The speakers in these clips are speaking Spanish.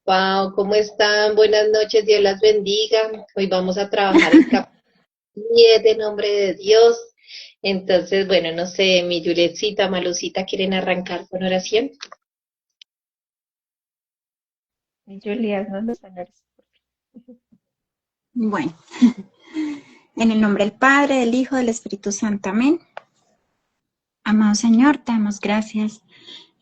Pau, ¿cómo están? Buenas noches, Dios las bendiga. Hoy vamos a trabajar el capítulo 10 de Nombre de Dios. Entonces, bueno, no sé, mi Yuletcita, Malucita, ¿quieren arrancar con oración? Y Julia, no los honores. Bueno, en el nombre del Padre, del Hijo, del Espíritu Santo. Amén. Amado Señor, te damos gracias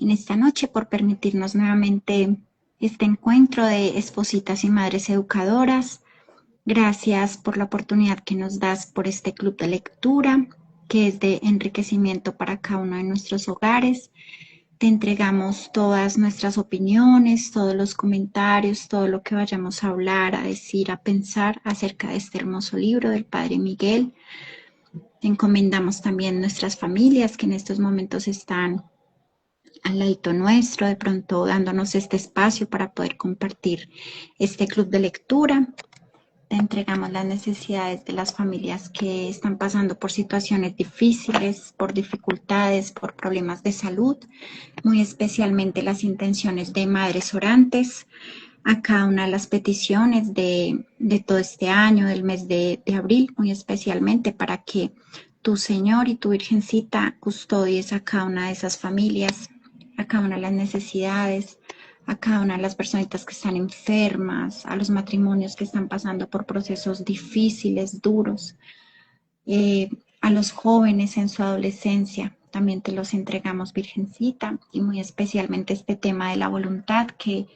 en esta noche por permitirnos nuevamente este encuentro de espositas y madres educadoras. Gracias por la oportunidad que nos das por este club de lectura, que es de enriquecimiento para cada uno de nuestros hogares. Te entregamos todas nuestras opiniones, todos los comentarios, todo lo que vayamos a hablar, a decir, a pensar acerca de este hermoso libro del Padre Miguel. Te encomendamos también nuestras familias que en estos momentos están al ladito nuestro, de pronto dándonos este espacio para poder compartir este club de lectura. Te entregamos las necesidades de las familias que están pasando por situaciones difíciles, por dificultades, por problemas de salud, muy especialmente las intenciones de madres orantes, a cada una de las peticiones de todo este año, del mes de abril, muy especialmente para que tu Señor y tu Virgencita custodies a cada una de esas familias, a cada una de las necesidades, a cada una de las personitas que están enfermas, a los matrimonios que están pasando por procesos difíciles, duros, eh, a los jóvenes en su adolescencia. También te los entregamos, Virgencita, y muy especialmente este tema de la voluntad que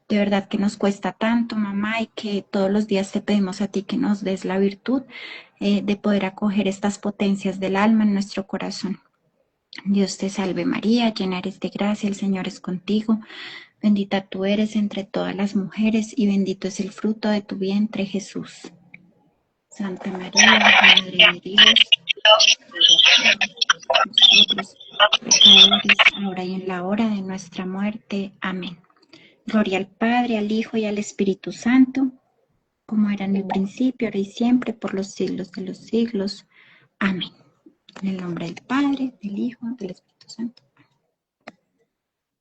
de verdad que nos cuesta tanto, mamá, y que todos los días te pedimos a ti que nos des la virtud de poder acoger estas potencias del alma en nuestro corazón. Dios te salve María, llena eres de gracia, el Señor es contigo. Bendita tú eres entre todas las mujeres y bendito es el fruto de tu vientre, Jesús. Santa María, Madre de Dios, nosotros pecadores, ahora y en la hora de nuestra muerte. Amén. Gloria al Padre, al Hijo y al Espíritu Santo, como era en el principio, ahora y siempre, por los siglos de los siglos. Amén. En el nombre del Padre, del Hijo, del Espíritu Santo.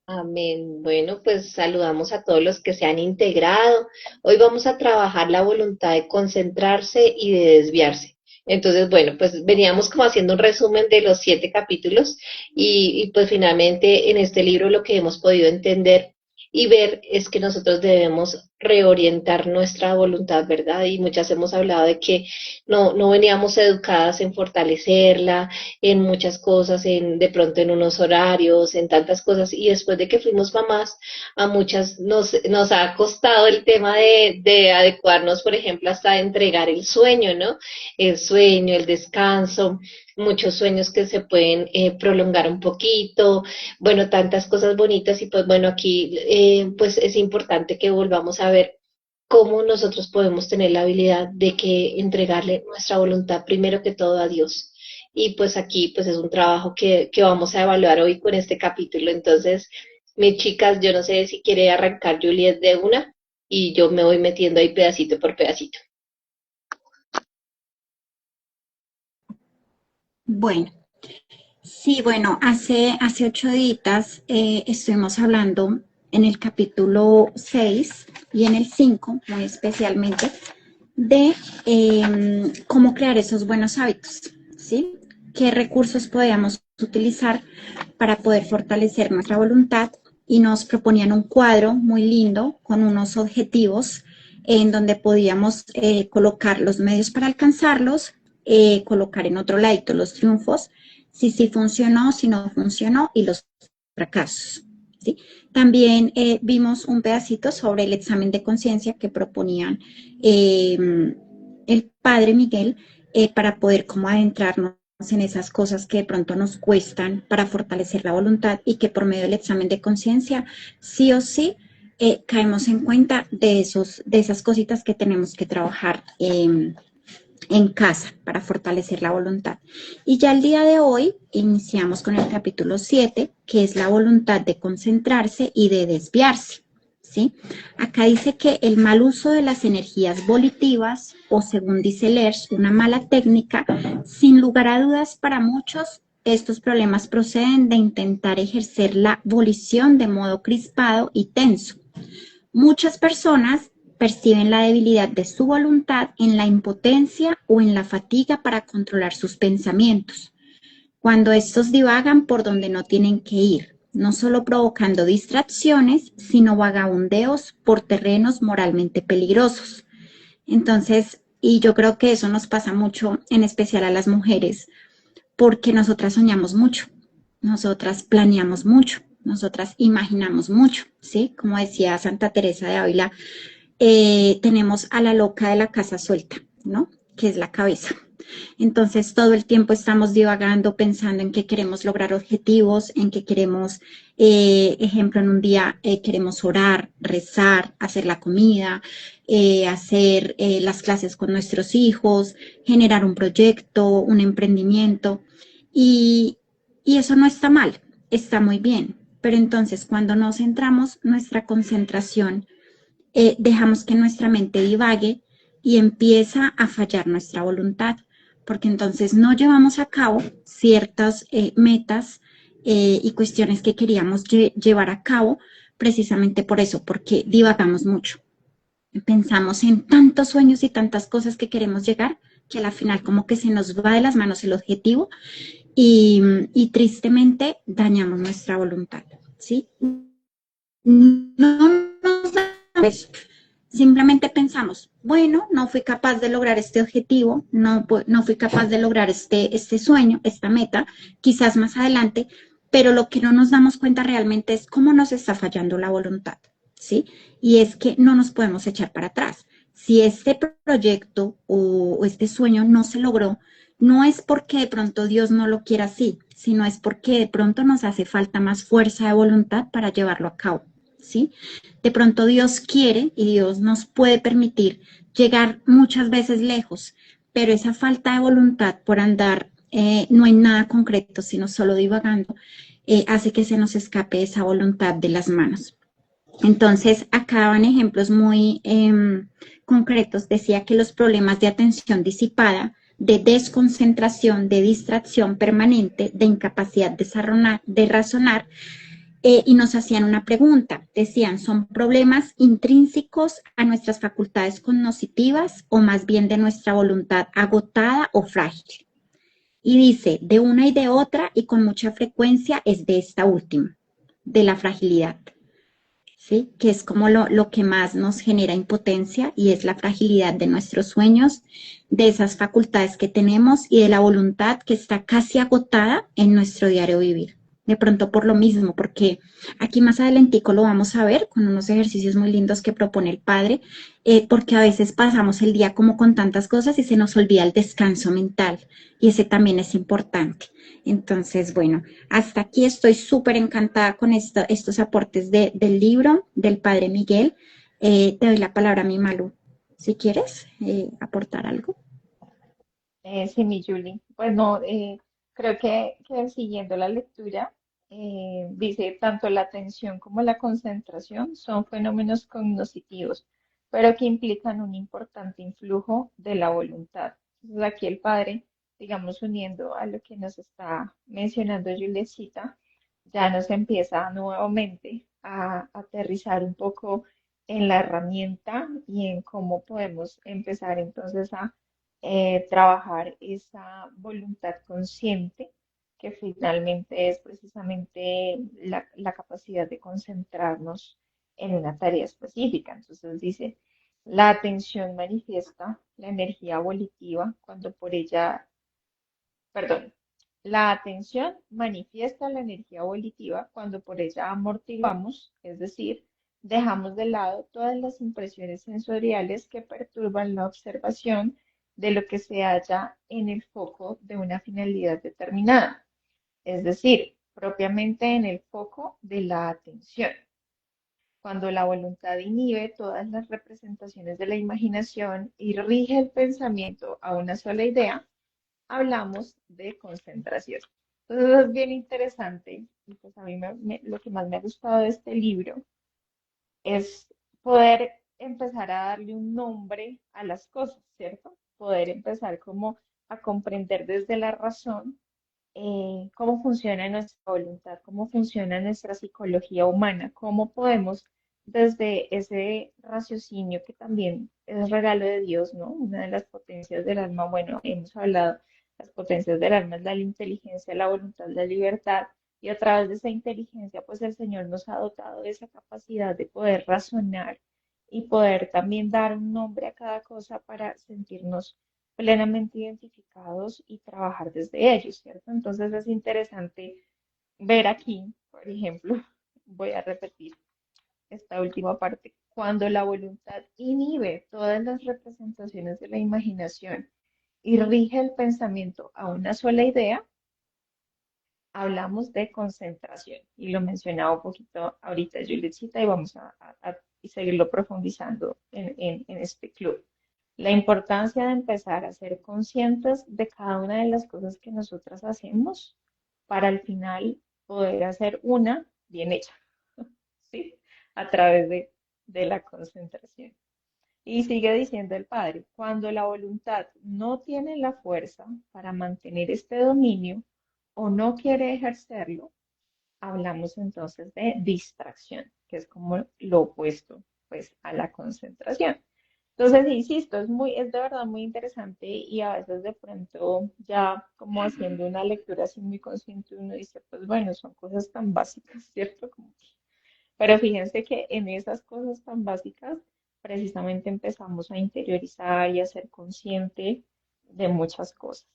Amén. Bueno, pues saludamos a todos los que se han integrado. Hoy vamos a trabajar la voluntad de concentrarse y de desviarse. Entonces, bueno, pues veníamos como haciendo un resumen de los 7 capítulos y pues finalmente en este libro lo que hemos podido entender y ver es que nosotros debemos reorientar nuestra voluntad, ¿verdad? Y muchas hemos hablado de que no veníamos educadas en fortalecerla, en muchas cosas, de pronto en unos horarios, en tantas cosas, y después de que fuimos mamás, a muchas nos ha costado el tema de adecuarnos, por ejemplo, hasta entregar el sueño, ¿no? El sueño, el descanso, muchos sueños que se pueden prolongar un poquito, bueno, tantas cosas bonitas, y pues bueno, aquí pues es importante que volvamos a ver cómo nosotros podemos tener la habilidad de que entregarle nuestra voluntad primero que todo a Dios. Y pues aquí pues es un trabajo que vamos a evaluar hoy con este capítulo. Entonces, mis chicas, yo no sé si quiere arrancar Juliet de una y yo me voy metiendo ahí pedacito por pedacito. Bueno, sí, bueno, hace 8 días estuvimos hablando en el capítulo 6 y en el 5, muy especialmente, de cómo crear esos buenos hábitos, ¿sí? ¿Qué recursos podíamos utilizar para poder fortalecer nuestra voluntad? Y nos proponían un cuadro muy lindo con unos objetivos en donde podíamos colocar los medios para alcanzarlos, colocar en otro ladito los triunfos, si sí funcionó, si no funcionó y los fracasos, ¿sí? También vimos un pedacito sobre el examen de conciencia que proponían el Padre Miguel para poder como adentrarnos en esas cosas que de pronto nos cuestan para fortalecer la voluntad y que por medio del examen de conciencia sí o sí caemos en cuenta de esas cositas que tenemos que trabajar en casa para fortalecer la voluntad. Y ya el día de hoy iniciamos con el capítulo 7, que es la voluntad de concentrarse y de desviarse. ¿Sí? Acá dice que el mal uso de las energías volitivas, o según dice Lerch, una mala técnica, sin lugar a dudas para muchos, estos problemas proceden de intentar ejercer la volición de modo crispado y tenso, Muchas personas perciben la debilidad de su voluntad en la impotencia o en la fatiga para controlar sus pensamientos, cuando estos divagan por donde no tienen que ir, no solo provocando distracciones, sino vagabundeos por terrenos moralmente peligrosos. Entonces, y yo creo que eso nos pasa mucho, en especial a las mujeres, porque nosotras soñamos mucho, nosotras planeamos mucho, nosotras imaginamos mucho, ¿sí? Como decía Santa Teresa de Ávila, tenemos a la loca de la casa suelta, ¿no? Que es la cabeza. Entonces, todo el tiempo estamos divagando, pensando en que queremos lograr objetivos, en que queremos, ejemplo, en un día queremos orar, rezar, hacer la comida, hacer las clases con nuestros hijos, generar un proyecto, un emprendimiento. Y, y eso no está mal, está muy bien. Pero entonces, cuando nos centramos nuestra concentración, dejamos que nuestra mente divague y empieza a fallar nuestra voluntad, porque entonces no llevamos a cabo ciertas metas y cuestiones que queríamos llevar a cabo precisamente por eso, porque divagamos mucho. Pensamos en tantos sueños y tantas cosas que queremos llegar que a la final como que se nos va de las manos el objetivo y tristemente dañamos nuestra voluntad, ¿sí? No nos da eso. Simplemente pensamos, bueno, no fui capaz de lograr este objetivo, no fui capaz de lograr este sueño, esta meta, quizás más adelante, pero lo que no nos damos cuenta realmente es cómo nos está fallando la voluntad, ¿sí? Y es que no nos podemos echar para atrás. Si este proyecto o este sueño no se logró, no es porque de pronto Dios no lo quiera así, sino es porque de pronto nos hace falta más fuerza de voluntad para llevarlo a cabo, ¿sí? De pronto Dios quiere y Dios nos puede permitir llegar muchas veces lejos, pero esa falta de voluntad por andar no hay nada concreto, sino solo divagando, hace que se nos escape esa voluntad de las manos. Entonces, acá van ejemplos muy concretos. Decía que los problemas de atención disipada, de desconcentración, de distracción permanente, de incapacidad de razonar, y nos hacían una pregunta. Decían, ¿son problemas intrínsecos a nuestras facultades cognitivas o más bien de nuestra voluntad agotada o frágil? Y dice, de una y de otra y con mucha frecuencia es de esta última, de la fragilidad. ¿Sí? Que es como lo que más nos genera impotencia y es la fragilidad de nuestros sueños, de esas facultades que tenemos y de la voluntad que está casi agotada en nuestro diario vivir. De pronto por lo mismo, porque aquí más adelantico lo vamos a ver con unos ejercicios muy lindos que propone el padre, porque a veces pasamos el día como con tantas cosas y se nos olvida el descanso mental y ese también es importante. Entonces, bueno, hasta aquí estoy súper encantada con estos aportes del libro del padre Miguel. Te doy la palabra a mi Malu, si quieres aportar algo. Sí, mi Julie. Pues no, creo que siguiendo la lectura, dice tanto la atención como la concentración son fenómenos cognitivos, pero que implican un importante influjo de la voluntad. Entonces aquí el padre, digamos, uniendo a lo que nos está mencionando Juliecita, ya nos empieza nuevamente a aterrizar un poco en la herramienta y en cómo podemos empezar entonces a trabajar esa voluntad consciente, que finalmente es precisamente la capacidad de concentrarnos en una tarea específica. Entonces dice, la atención manifiesta la energía volitiva cuando por ella, perdón, la atención manifiesta la energía volitiva cuando por ella amortiguamos, es decir, dejamos de lado todas las impresiones sensoriales que perturban la observación de lo que se halla en el foco de una finalidad determinada, es decir, propiamente en el foco de la atención. Cuando la voluntad inhibe todas las representaciones de la imaginación y rige el pensamiento a una sola idea, hablamos de concentración. Entonces es bien interesante y pues a mí lo que más me ha gustado de este libro es poder empezar a darle un nombre a las cosas, ¿cierto? Poder empezar como a comprender desde la razón cómo funciona nuestra voluntad, cómo funciona nuestra psicología humana, cómo podemos desde ese raciocinio que también es regalo de Dios, ¿no? Una de las potencias del alma, bueno, hemos hablado, las potencias del alma es la inteligencia, la voluntad, la libertad, y a través de esa inteligencia, pues el Señor nos ha dotado de esa capacidad de poder razonar y poder también dar un nombre a cada cosa para sentirnos plenamente identificados y trabajar desde ellos, ¿cierto? Entonces es interesante ver aquí, por ejemplo, voy a repetir esta última parte, cuando la voluntad inhibe todas las representaciones de la imaginación y rige el pensamiento a una sola idea, hablamos de concentración. Y lo mencionaba un poquito ahorita Julietcita y vamos y seguirlo profundizando en este club. La importancia de empezar a ser conscientes de cada una de las cosas que nosotras hacemos para al final poder hacer una bien hecha. ¿Sí? A través de la concentración. Y sigue diciendo el padre, cuando la voluntad no tiene la fuerza para mantener este dominio o no quiere ejercerlo, hablamos entonces de distracción, que es como lo opuesto pues a la concentración. Entonces, insisto, es de verdad muy interesante y a veces de pronto ya como haciendo una lectura así muy consciente uno dice, pues bueno, son cosas tan básicas, ¿cierto? Como pero fíjense que en esas cosas tan básicas, precisamente empezamos a interiorizar y a ser consciente de muchas cosas.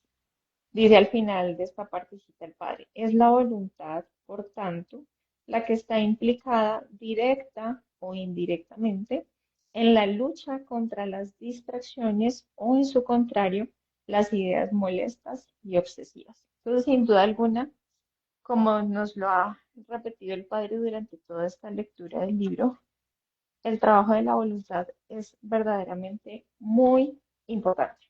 Dice al final de esta partecita el padre, es la voluntad, por tanto, la que está implicada directa o indirectamente en la lucha contra las distracciones o, en su contrario, las ideas molestas y obsesivas. Entonces, sin duda alguna, como nos lo ha repetido el padre durante toda esta lectura del libro, el trabajo de la voluntad es verdaderamente muy importante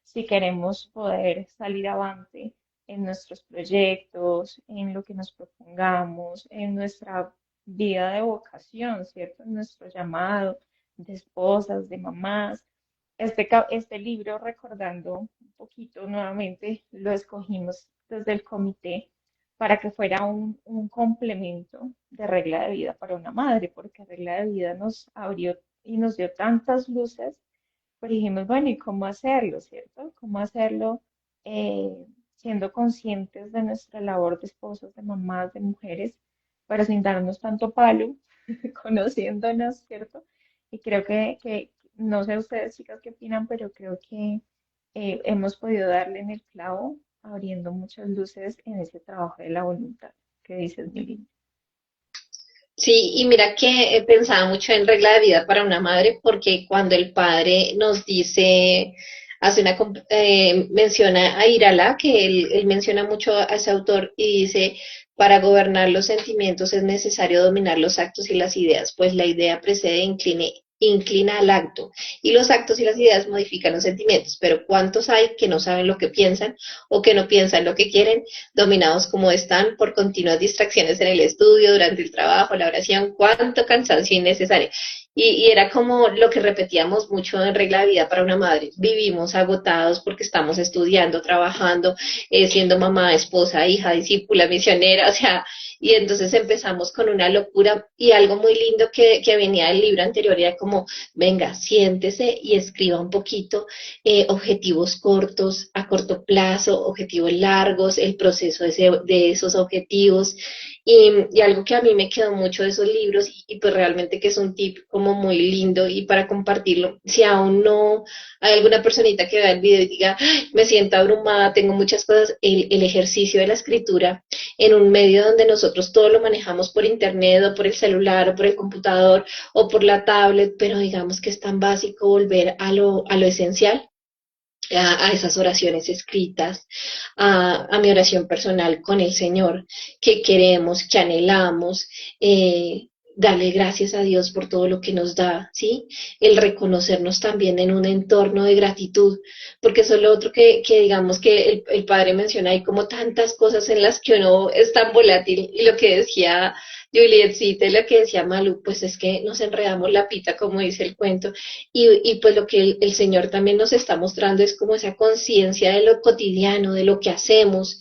si queremos poder salir avante en nuestros proyectos, en lo que nos propongamos, en nuestra vida de vocación, ¿cierto? En nuestro llamado de esposas, de mamás. Este libro, recordando un poquito nuevamente, lo escogimos desde el comité para que fuera un complemento de regla de vida para una madre, porque regla de vida nos abrió y nos dio tantas luces, pero dijimos, bueno, ¿y cómo hacerlo, cierto? ¿Cómo hacerlo siendo conscientes de nuestra labor de esposas, de mamás, de mujeres, pero sin darnos tanto palo, conociéndonos, ¿cierto? Y creo que no sé ustedes, chicas, qué opinan, pero creo que hemos podido darle en el clavo, abriendo muchas luces en ese trabajo de la voluntad. ¿Qué dices, Mili? Sí, y mira que pensaba mucho en regla de vida para una madre, porque cuando el padre nos dice, menciona a Irala, que él menciona mucho a ese autor y dice, para gobernar los sentimientos es necesario dominar los actos y las ideas, pues la idea precede e inclina al acto, y los actos y las ideas modifican los sentimientos, pero ¿cuántos hay que no saben lo que piensan o que no piensan lo que quieren, dominados como están por continuas distracciones en el estudio, durante el trabajo, la oración? Cuánto cansancio innecesario. Y era como lo que repetíamos mucho en regla de vida para una madre. Vivimos agotados porque estamos estudiando, trabajando, siendo mamá, esposa, hija, discípula, misionera, o sea, y entonces empezamos con una locura y algo muy lindo que venía del libro anterior era como, venga, siéntese y escriba un poquito objetivos cortos, a corto plazo, objetivos largos, el proceso de esos objetivos. Y algo que a mí me quedó mucho de esos libros y pues realmente que es un tip como muy lindo y para compartirlo, si aún no hay alguna personita que vea el video y diga, "Ay, me siento abrumada, tengo muchas cosas", el ejercicio de la escritura en un medio donde nosotros todo lo manejamos por internet o por el celular o por el computador o por la tablet, pero digamos que es tan básico volver a lo esencial, a esas oraciones escritas, a mi oración personal con el Señor, que queremos, que anhelamos, darle gracias a Dios por todo lo que nos da, ¿sí? El reconocernos también en un entorno de gratitud, porque eso es lo otro que digamos que el Padre menciona, hay como tantas cosas en las que uno es tan volátil, y lo que decía Julietcita, lo que decía Malu, pues es que nos enredamos la pita, como dice el cuento, y pues lo que el Señor también nos está mostrando es como esa conciencia de lo cotidiano, de lo que hacemos,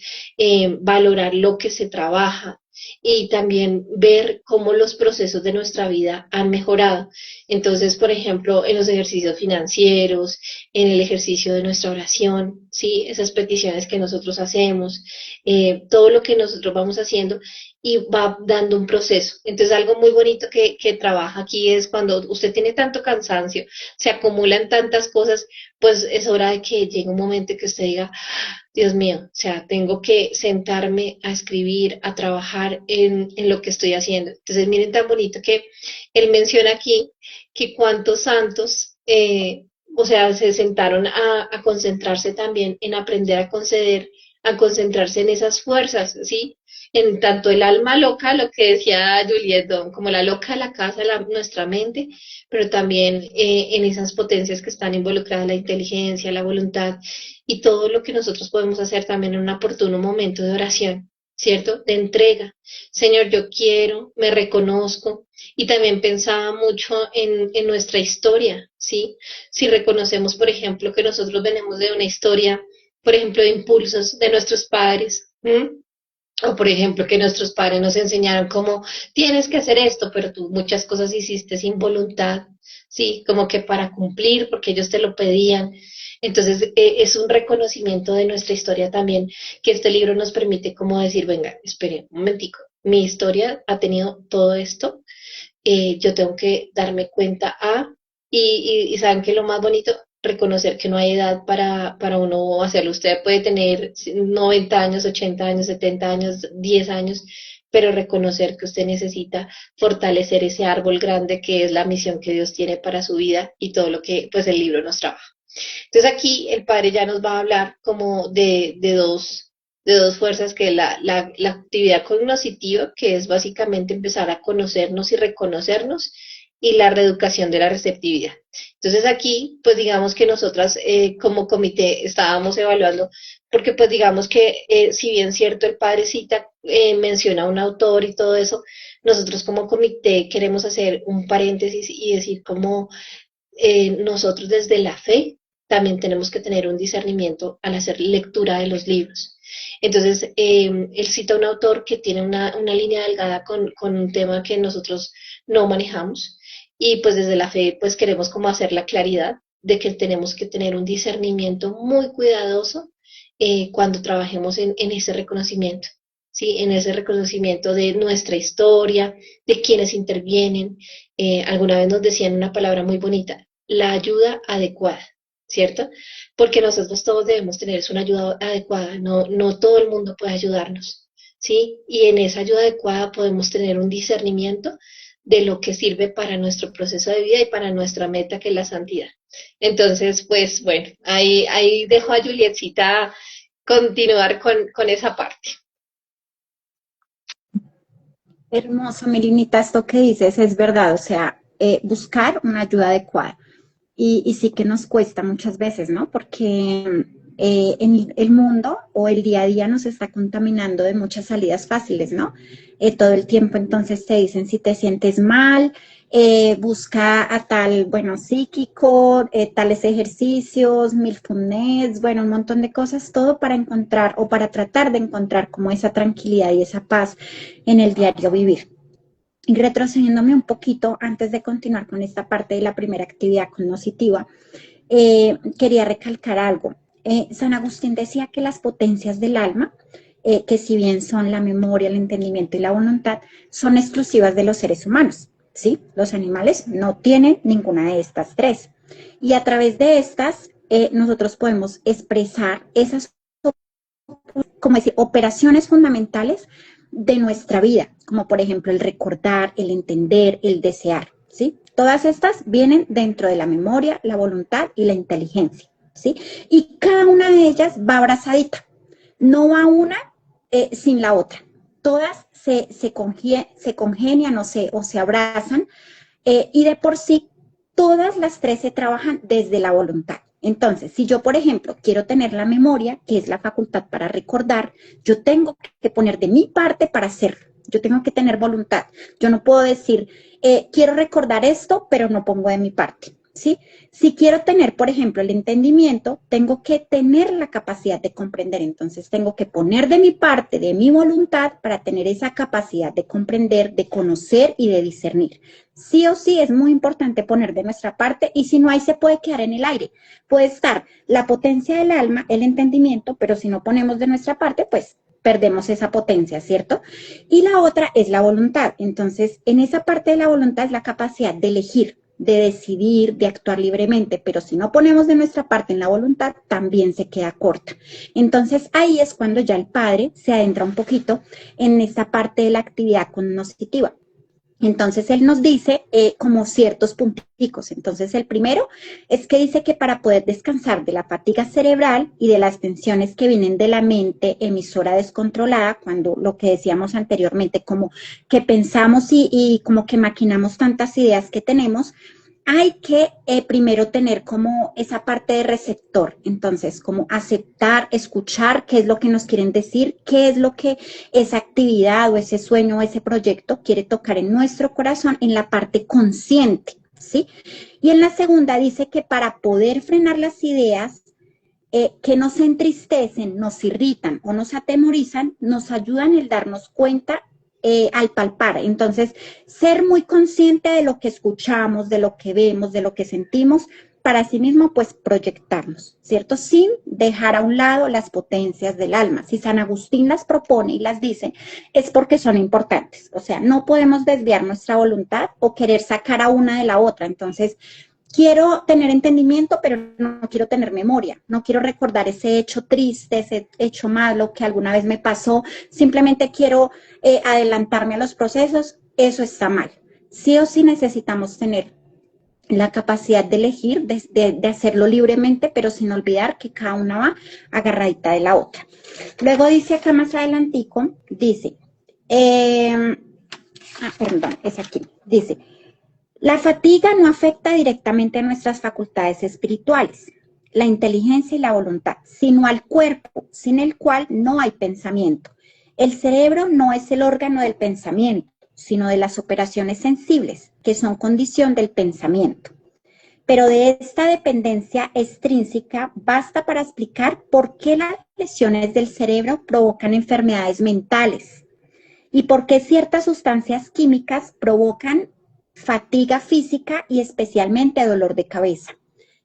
valorar lo que se trabaja, y también ver cómo los procesos de nuestra vida han mejorado. Entonces, por ejemplo, en los ejercicios financieros, en el ejercicio de nuestra oración, ¿sí? Esas peticiones que nosotros hacemos, todo lo que nosotros vamos haciendo y va dando un proceso. Entonces, algo muy bonito que trabaja aquí es cuando usted tiene tanto cansancio, se acumulan tantas cosas, pues es hora de que llegue un momento que usted diga, Dios mío, o sea, tengo que sentarme a escribir, a trabajar en lo que estoy haciendo. Entonces, miren tan bonito que él menciona aquí que cuántos santos, o sea, se sentaron a concentrarse también en aprender a conceder, a concentrarse en esas fuerzas, ¿sí? En tanto el alma loca, lo que decía Juliet Don, como la loca de la casa, nuestra mente, pero también en esas potencias que están involucradas, la inteligencia, la voluntad y todo lo que nosotros podemos hacer también en un oportuno momento de oración, ¿cierto? De entrega. Señor, yo quiero, me reconozco. Y también pensaba mucho en nuestra historia, ¿sí? Si reconocemos, por ejemplo, que nosotros venimos de una historia, por ejemplo, de impulsos de nuestros padres, ¿m? O por ejemplo, que nuestros padres nos enseñaron cómo tienes que hacer esto, pero tú muchas cosas hiciste sin voluntad, sí, como que para cumplir, porque ellos te lo pedían. Entonces, es un reconocimiento de nuestra historia también, que este libro nos permite como decir, venga, espere un momentico, mi historia ha tenido todo esto, yo tengo que darme cuenta y saben que lo más bonito, reconocer que no hay edad para uno hacerlo. Usted puede tener 90 años, 80 años, 70 años, 10 años, pero reconocer que usted necesita fortalecer ese árbol grande que es la misión que Dios tiene para su vida y todo lo que pues el libro nos trabaja. Entonces aquí el padre ya nos va a hablar como de dos fuerzas, que es la actividad cognitiva, que es básicamente empezar a conocernos y reconocernos, y la reeducación de la receptividad. Entonces aquí, pues digamos que nosotras como comité estábamos evaluando, porque pues digamos que si bien cierto el padre cita, menciona a un autor y todo eso, nosotros como comité queremos hacer un paréntesis y decir como nosotros desde la fe también tenemos que tener un discernimiento al hacer lectura de los libros. Entonces, él cita a un autor que tiene una línea delgada con un tema que nosotros no manejamos, y pues desde la fe pues queremos como hacer la claridad de que tenemos que tener un discernimiento muy cuidadoso cuando trabajemos en ese reconocimiento. ¿Sí? En ese reconocimiento de nuestra historia, de quienes intervienen. Alguna vez nos decían una palabra muy bonita, la ayuda adecuada, ¿cierto? Porque nosotros todos debemos tener una ayuda adecuada, no todo el mundo puede ayudarnos, ¿sí? Y en esa ayuda adecuada podemos tener un discernimiento de lo que sirve para nuestro proceso de vida y para nuestra meta, que es la santidad. Entonces, pues bueno, ahí dejo a Julietcita continuar con esa parte. Hermoso, Melinita, esto que dices es verdad, o sea, buscar una ayuda adecuada. Y sí que nos cuesta muchas veces, ¿no? Porque en el mundo o el día a día nos está contaminando de muchas salidas fáciles, ¿no? Todo el tiempo entonces te dicen si te sientes mal, busca a tal, bueno, psíquico, tales ejercicios, mindfulness, bueno, un montón de cosas, todo para encontrar o para tratar de encontrar como esa tranquilidad y esa paz en el diario vivir. Y retrocediéndome un poquito antes de continuar con esta parte de la primera actividad cognitiva, quería recalcar algo. San Agustín decía que las potencias del alma, que si bien son la memoria, el entendimiento y la voluntad, son exclusivas de los seres humanos, ¿sí? Los animales no tienen ninguna de estas tres. Y a través de estas, nosotros podemos expresar esas, como decir, operaciones fundamentales de nuestra vida, como por ejemplo el recordar, el entender, el desear, ¿sí? Todas estas vienen dentro de la memoria, la voluntad y la inteligencia, ¿sí? Y cada una de ellas va abrazadita, no va una sin la otra. Todas se congenian o se abrazan, y de por sí todas las tres se trabajan desde la voluntad. Entonces, si yo, por ejemplo, quiero tener la memoria, que es la facultad para recordar, yo tengo que poner de mi parte para hacerlo. Yo tengo que tener voluntad. Yo no puedo decir, quiero recordar esto, pero no pongo de mi parte. ¿sí? Si quiero tener, por ejemplo, el entendimiento, tengo que tener la capacidad de comprender. Entonces, tengo que poner de mi parte, de mi voluntad, para tener esa capacidad de comprender, de conocer y de discernir. Sí o sí es muy importante poner de nuestra parte y si no hay, se puede quedar en el aire. Puede estar la potencia del alma, el entendimiento, pero si no ponemos de nuestra parte, pues perdemos esa potencia, ¿cierto? Y la otra es la voluntad. Entonces, en esa parte de la voluntad es la capacidad de elegir, de decidir, de actuar libremente, pero si no ponemos de nuestra parte en la voluntad, también se queda corta. Entonces ahí es cuando ya el padre se adentra un poquito en esta parte de la actividad cognitiva. Entonces él nos dice como ciertos punticos. Entonces el primero es que dice que para poder descansar de la fatiga cerebral y de las tensiones que vienen de la mente emisora descontrolada, cuando lo que decíamos anteriormente, como que pensamos y como que maquinamos tantas ideas que tenemos, hay que primero tener como esa parte de receptor, entonces como aceptar, escuchar qué es lo que nos quieren decir, qué es lo que esa actividad o ese sueño o ese proyecto quiere tocar en nuestro corazón en la parte consciente, ¿sí? Y en la segunda dice que para poder frenar las ideas que nos entristecen, nos irritan o nos atemorizan, nos ayudan el darnos cuenta al palpar. Entonces, ser muy consciente de lo que escuchamos, de lo que vemos, de lo que sentimos, para sí mismo, pues proyectarnos, ¿cierto? Sin dejar a un lado las potencias del alma. Si San Agustín las propone y las dice, es porque son importantes. O sea, no podemos desviar nuestra voluntad o querer sacar a una de la otra. Entonces, quiero tener entendimiento, pero no quiero tener memoria, no quiero recordar ese hecho triste, ese hecho malo que alguna vez me pasó, simplemente quiero adelantarme a los procesos, eso está mal. Sí o sí necesitamos tener la capacidad de elegir, de hacerlo libremente, pero sin olvidar que cada una va agarradita de la otra. Luego dice acá más adelantico, dice, perdón, es aquí, dice, la fatiga no afecta directamente a nuestras facultades espirituales, la inteligencia y la voluntad, sino al cuerpo, sin el cual no hay pensamiento. El cerebro no es el órgano del pensamiento, sino de las operaciones sensibles, que son condición del pensamiento. Pero de esta dependencia extrínseca basta para explicar por qué las lesiones del cerebro provocan enfermedades mentales y por qué ciertas sustancias químicas provocan fatiga física y especialmente dolor de cabeza,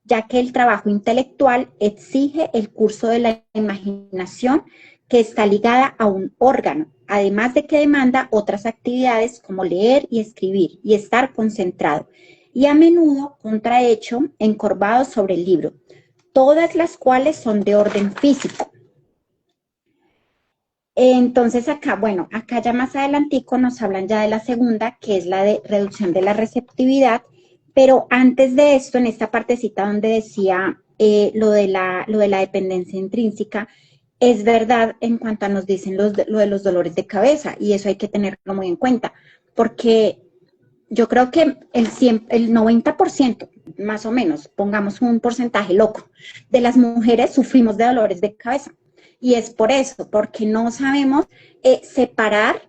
ya que el trabajo intelectual exige el curso de la imaginación que está ligada a un órgano, además de que demanda otras actividades como leer y escribir y estar concentrado, y a menudo contrahecho, encorvado sobre el libro, todas las cuales son de orden físico. Entonces acá, bueno, acá ya más adelantico nos hablan ya de la segunda, que es la de reducción de la receptividad, pero antes de esto, en esta partecita donde decía lo de la dependencia intrínseca, es verdad en cuanto a nos dicen lo de los dolores de cabeza, y eso hay que tenerlo muy en cuenta, porque yo creo que el 90%, más o menos, pongamos un porcentaje loco, de las mujeres sufrimos de dolores de cabeza. Y es por eso, porque no sabemos separar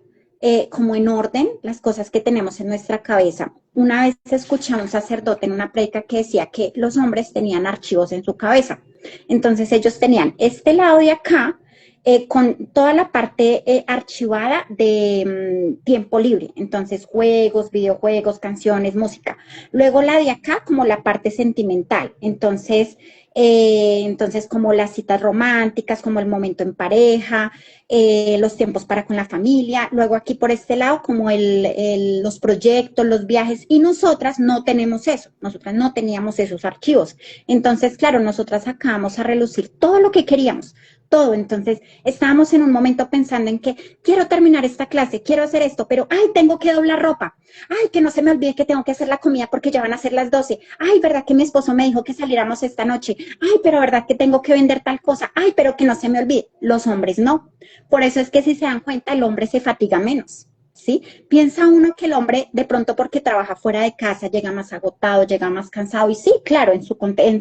como en orden las cosas que tenemos en nuestra cabeza. Una vez escuché a un sacerdote en una predica que decía que los hombres tenían archivos en su cabeza. Entonces ellos tenían este lado de acá con toda la parte archivada de tiempo libre. Entonces juegos, videojuegos, canciones, música. Luego la de acá como la parte sentimental. Entonces, como las citas románticas, como el momento en pareja, los tiempos para con la familia. Luego aquí por este lado, como los proyectos, los viajes. Y nosotras no tenemos eso. Nosotras no teníamos esos archivos. Entonces, claro, nosotras sacábamos a relucir todo lo que queríamos. Todo. Entonces, estábamos en un momento pensando en que quiero terminar esta clase, quiero hacer esto, pero, ay, tengo que doblar ropa. Ay, que no se me olvide que tengo que hacer la comida porque ya van a ser las 12. Ay, ¿verdad que mi esposo me dijo que saliéramos esta noche? Ay, pero ¿verdad que tengo que vender tal cosa? Ay, pero que no se me olvide. Los hombres no. Por eso es que si se dan cuenta, el hombre se fatiga menos. ¿Sí? Piensa uno que el hombre de pronto porque trabaja fuera de casa llega más agotado, llega más cansado y sí, claro, en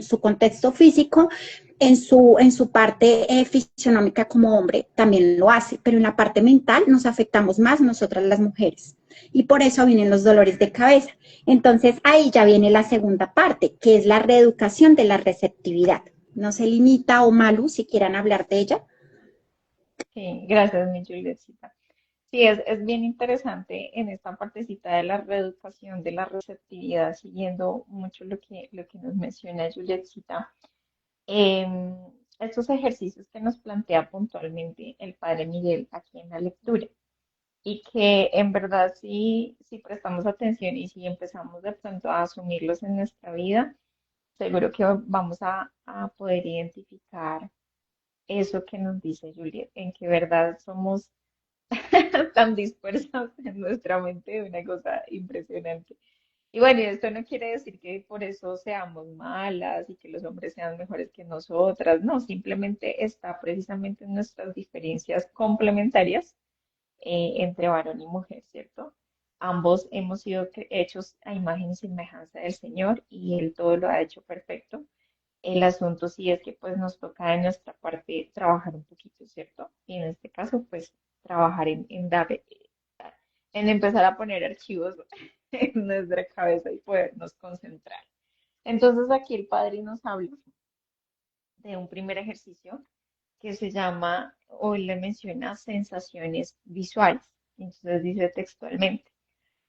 su contexto físico en su parte fisionómica como hombre también lo hace, pero en la parte mental nos afectamos más nosotras las mujeres. Y por eso vienen los dolores de cabeza. Entonces ahí ya viene la segunda parte, que es la reeducación de la receptividad. No se limita o Malu, si quieran hablar de ella. Sí, gracias, mi Julietcita. Sí, es bien interesante en esta partecita de la reeducación de la receptividad, siguiendo mucho lo que nos menciona Julietcita. Em, Estos ejercicios que nos plantea puntualmente el padre Miguel aquí en la lectura y que en verdad si prestamos atención y si empezamos de pronto a asumirlos en nuestra vida, seguro que vamos a poder identificar eso que nos dice Juliet, en que verdad somos tan dispersas en nuestra mente, una cosa impresionante. Y bueno, y esto no quiere decir que por eso seamos malas y que los hombres sean mejores que nosotras, no, simplemente está precisamente en nuestras diferencias complementarias entre varón y mujer, ¿cierto? Ambos hemos sido hechos a imagen y semejanza del Señor y Él todo lo ha hecho perfecto. El asunto sí es que pues nos toca de nuestra parte trabajar un poquito, ¿cierto? Y en este caso pues trabajar en dar, en empezar a poner archivos en nuestra cabeza y podernos concentrar. Entonces aquí el padre nos habla de un primer ejercicio que se llama, o le menciona, sensaciones visuales. Entonces dice textualmente,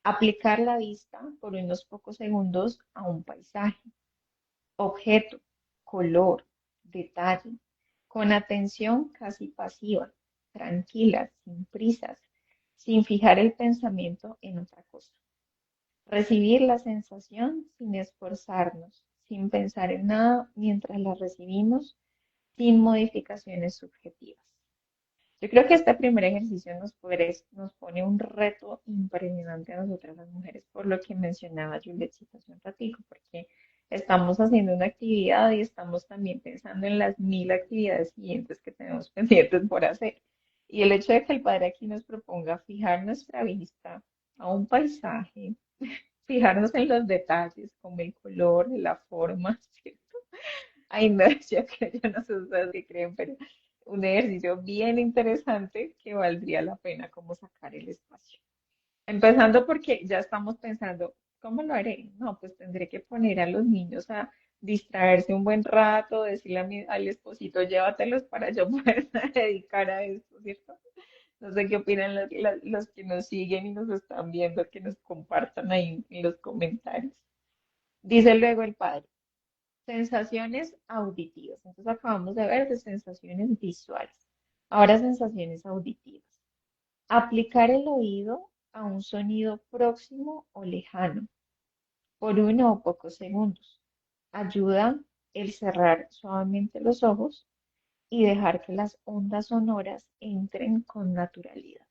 aplicar la vista por unos pocos segundos a un paisaje, objeto, color, detalle, con atención casi pasiva, tranquila, sin prisas, sin fijar el pensamiento en otra cosa. Recibir la sensación sin esforzarnos, sin pensar en nada mientras la recibimos, sin modificaciones subjetivas. Yo creo que este primer ejercicio nos pone un reto impresionante a nosotras las mujeres, por lo que mencionaba Julietcita hace un ratico, porque estamos haciendo una actividad y estamos también pensando en las 1000 actividades siguientes que tenemos pendientes por hacer. Y el hecho de que el padre aquí nos proponga fijar nuestra vista a un paisaje, fijarnos en los detalles, como el color, la forma, ¿cierto? Ay, no, yo no sé ustedes qué creen, pero un ejercicio bien interesante que valdría la pena como sacar el espacio. Empezando porque ya estamos pensando, ¿cómo lo haré? No, pues tendré que poner a los niños a distraerse un buen rato, decirle al esposito, llévatelos para yo poder dedicar a esto, ¿cierto? No sé qué opinan los que nos siguen y nos están viendo, que nos compartan ahí en los comentarios. Dice luego el padre. Sensaciones auditivas. Entonces acabamos de ver de sensaciones visuales. Ahora sensaciones auditivas. Aplicar el oído a un sonido próximo o lejano por 1 o pocos segundos. Ayuda el cerrar suavemente los ojos y dejar que las ondas sonoras entren con naturalidad.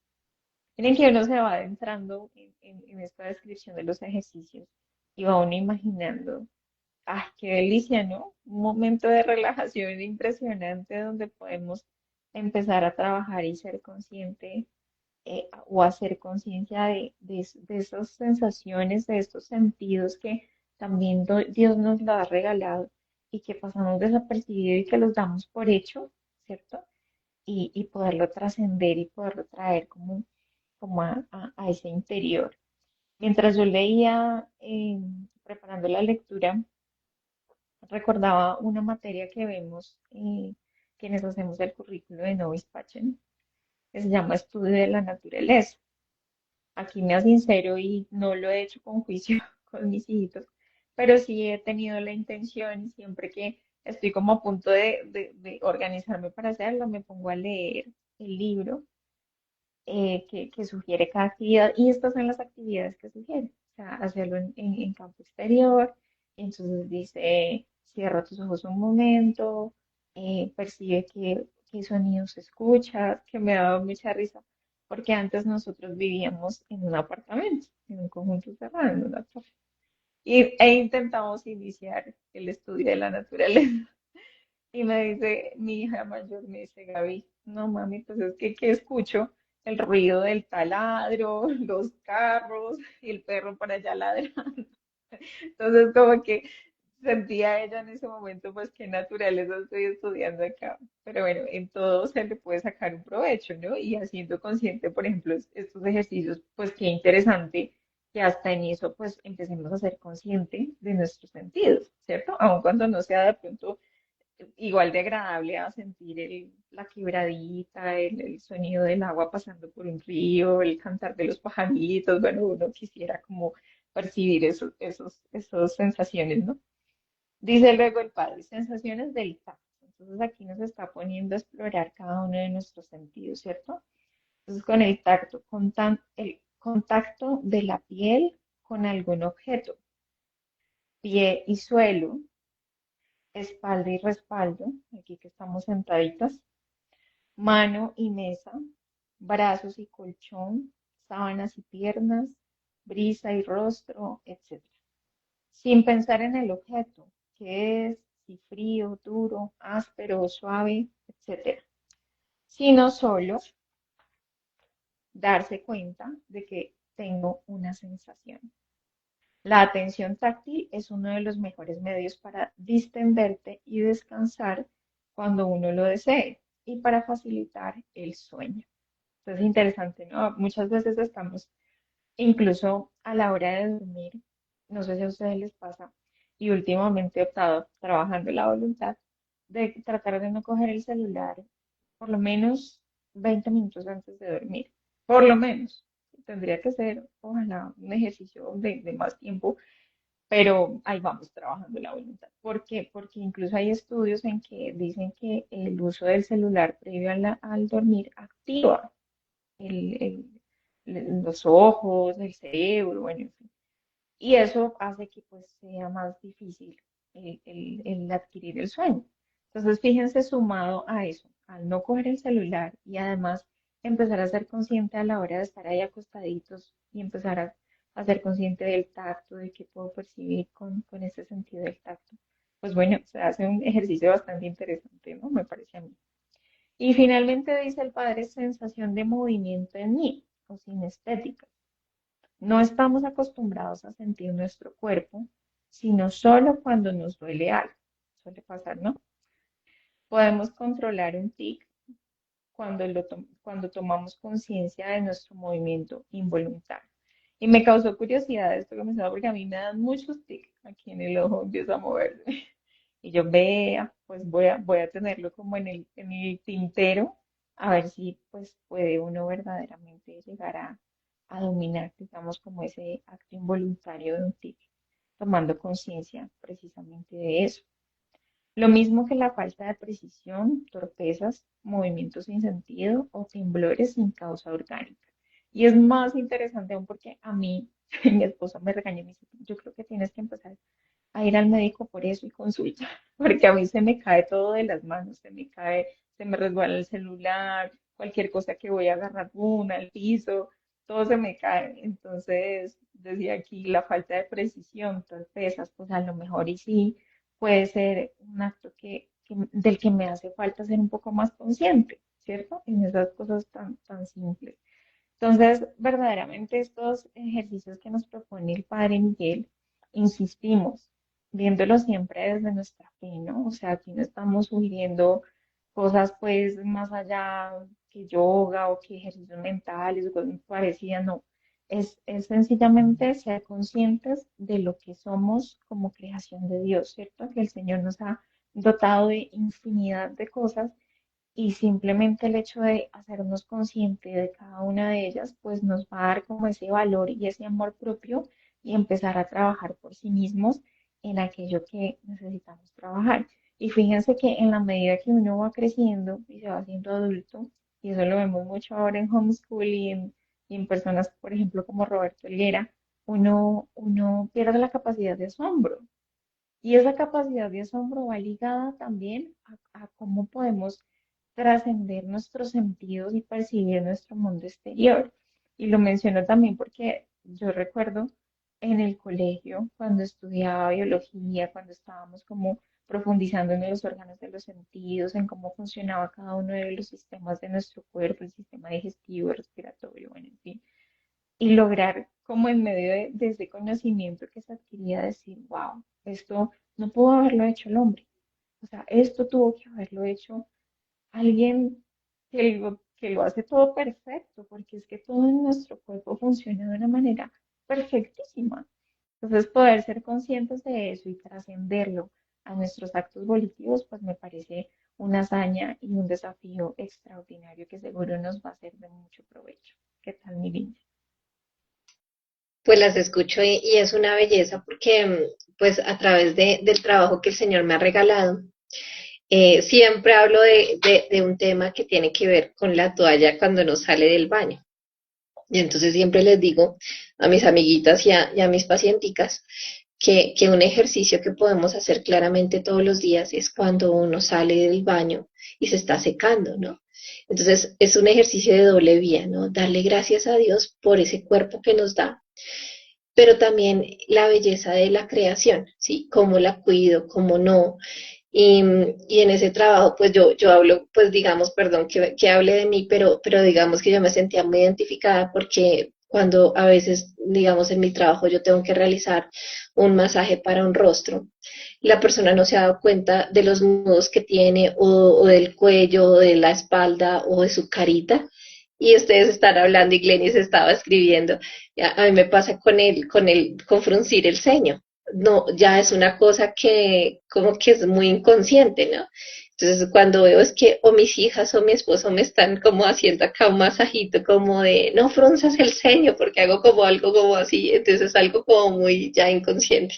Miren que uno se va adentrando en esta descripción de los ejercicios y va uno imaginando. ¡Ay, qué delicia!, ¿no? Un momento de relajación impresionante donde podemos empezar a trabajar y ser consciente o hacer conciencia de esas sensaciones, de estos sentidos que también Dios nos lo ha regalado y que pasamos desapercibido y que los damos por hecho, ¿cierto? Y poderlo trascender y poderlo traer como a ese interior. Mientras yo leía, preparando la lectura, recordaba una materia que vemos quienes hacemos el currículo de Novis Pacem, que se llama Estudio de la Naturaleza. Aquí me sincero y no lo he hecho con juicio con mis hijitos, pero sí he tenido la intención y siempre que estoy como a punto de organizarme para hacerlo, me pongo a leer el libro que sugiere cada actividad y estas son las actividades que sugiere. O sea, hacerlo en campo exterior. Entonces dice, cierra tus ojos un momento, percibe qué sonidos escuchas, que me daba mucha risa, porque antes nosotros vivíamos en un apartamento, en un conjunto cerrado, en una torre. E intentamos iniciar el estudio de la naturaleza. Y me dice, mi hija mayor me dice, Gaby, no mami, pues es que ¿qué escucho? El ruido del taladro, los carros y el perro por allá ladrando. Entonces, como que sentía ella en ese momento, pues qué naturaleza estoy estudiando acá. Pero bueno, en todo se le puede sacar un provecho, ¿no? Y haciendo consciente, por ejemplo, estos ejercicios, pues qué interesante que hasta en eso, pues empecemos a ser consciente de nuestros sentidos, ¿cierto? Aun cuando no sea de pronto igual de agradable a sentir la quebradita, el sonido del agua pasando por un río, el cantar de los pajaritos, bueno, uno quisiera como percibir esas sensaciones, ¿no? Dice luego el padre, sensaciones del tacto. Entonces aquí nos está poniendo a explorar cada uno de nuestros sentidos, ¿cierto? Entonces con el tacto, el contacto de la piel con algún objeto, pie y suelo, espalda y respaldo, aquí que estamos sentaditas, mano y mesa, brazos y colchón, sábanas y piernas, brisa y rostro, etc. Sin pensar en el objeto, qué es, si frío, duro, áspero o suave, etc. Sino solo darse cuenta de que tengo una sensación. La atención táctil es uno de los mejores medios para distenderte y descansar cuando uno lo desee y para facilitar el sueño. Entonces es interesante, ¿no? Muchas veces estamos, incluso a la hora de dormir, no sé si a ustedes les pasa, y últimamente he optado, trabajando la voluntad, de tratar de no coger el celular por lo menos 20 minutos antes de dormir. Por lo menos. Tendría que ser, ojalá, un ejercicio de más tiempo, pero ahí vamos trabajando la voluntad. ¿Por qué? Porque incluso hay estudios en que dicen que el uso del celular previo al dormir activa los ojos, el cerebro, bueno, en fin. Y eso hace que pues sea más difícil el adquirir el sueño. Entonces, fíjense sumado a eso, al no coger el celular y además empezar a ser consciente a la hora de estar ahí acostaditos y empezar a ser consciente del tacto, de qué puedo percibir con ese sentido del tacto. Pues bueno, se hace un ejercicio bastante interesante, ¿no? Me parece a mí. Y finalmente dice el padre, sensación de movimiento en mí o sinestética. No estamos acostumbrados a sentir nuestro cuerpo, sino solo cuando nos duele algo. Suele pasar, ¿no? Podemos controlar un tic cuando tomamos conciencia de nuestro movimiento involuntario. Y me causó curiosidad esto que me estaba, porque a mí me dan muchos tics aquí en el ojo, empieza a moverse. Y yo vea, pues voy a tenerlo como en el tintero, a ver si pues puede uno verdaderamente llegar a dominar, digamos, como ese acto involuntario de un tic, tomando conciencia precisamente de eso. Lo mismo que la falta de precisión, torpezas, movimientos sin sentido o temblores sin causa orgánica. Y es más interesante aún porque a mí, mi esposo me regañó y me dice, yo creo que tienes que empezar a ir al médico por eso y consulta, porque a mí se me cae todo de las manos, se me cae, se me resbala el celular, cualquier cosa que voy a agarrar, una, al piso, todo se me cae. Entonces, decía aquí la falta de precisión, torpezas, pues a lo mejor y sí puede ser un acto del que me hace falta ser un poco más consciente, ¿cierto? En esas cosas tan simples. Entonces, verdaderamente estos ejercicios que nos propone el Padre Miguel, insistimos, viéndolo siempre desde nuestra fe, ¿no? O sea, aquí no estamos sugiriendo cosas pues más allá que yoga o que ejercicios mentales o cosas parecidas, no. Es sencillamente ser conscientes de lo que somos como creación de Dios, ¿cierto? Que el Señor nos ha dotado de infinidad de cosas y simplemente el hecho de hacernos conscientes de cada una de ellas, pues nos va a dar como ese valor y ese amor propio y empezar a trabajar por sí mismos en aquello que necesitamos trabajar. Y fíjense que en la medida que uno va creciendo y se va haciendo adulto, y eso lo vemos mucho ahora en homeschool y en personas, por ejemplo, como Roberto Helguera, uno pierde la capacidad de asombro. Y esa capacidad de asombro va ligada también a cómo podemos trascender nuestros sentidos y percibir nuestro mundo exterior. Y lo menciono también porque yo recuerdo en el colegio, cuando estudiaba biología, cuando estábamos como profundizando en los órganos de los sentidos, en cómo funcionaba cada uno de los sistemas de nuestro cuerpo, el sistema digestivo, respiratorio, bueno, en fin. y lograr como en medio de ese conocimiento que se adquiría decir, wow, esto no pudo haberlo hecho el hombre. O sea, esto tuvo que haberlo hecho alguien que lo hace todo perfecto, porque es que todo en nuestro cuerpo funciona de una manera perfectísima. Entonces, poder ser conscientes de eso y trascenderlo a nuestros actos volitivos, pues me parece una hazaña y un desafío extraordinario que seguro nos va a ser de mucho provecho. ¿Qué tal, mi linda? Pues las escucho y es una belleza porque pues a través del trabajo que el Señor me ha regalado, siempre hablo de un tema que tiene que ver con la toalla cuando uno sale del baño. Y entonces siempre les digo a mis amiguitas y a mis pacienticas que un ejercicio que podemos hacer claramente todos los días es cuando uno sale del baño y se está secando, ¿no? Entonces es un ejercicio de doble vía, ¿no? Darle gracias a Dios por ese cuerpo que nos da, pero también la belleza de la creación, ¿sí? Cómo la cuido, cómo no. Y en ese trabajo, pues yo hablo, pues digamos, perdón que hable de mí, pero digamos que yo me sentía muy identificada porque cuando a veces, digamos, en mi trabajo yo tengo que realizar un masaje para un rostro, la persona no se ha dado cuenta de los nudos que tiene o del cuello, o de la espalda o de su carita. Y ustedes están hablando y Glenny se estaba escribiendo. A mí me pasa con fruncir el ceño. No, ya es una cosa que como que es muy inconsciente, ¿no? Entonces cuando veo es que o mis hijas o mi esposo me están como haciendo acá un masajito como de no frunzas el ceño porque hago como algo como así, entonces es algo como muy ya inconsciente.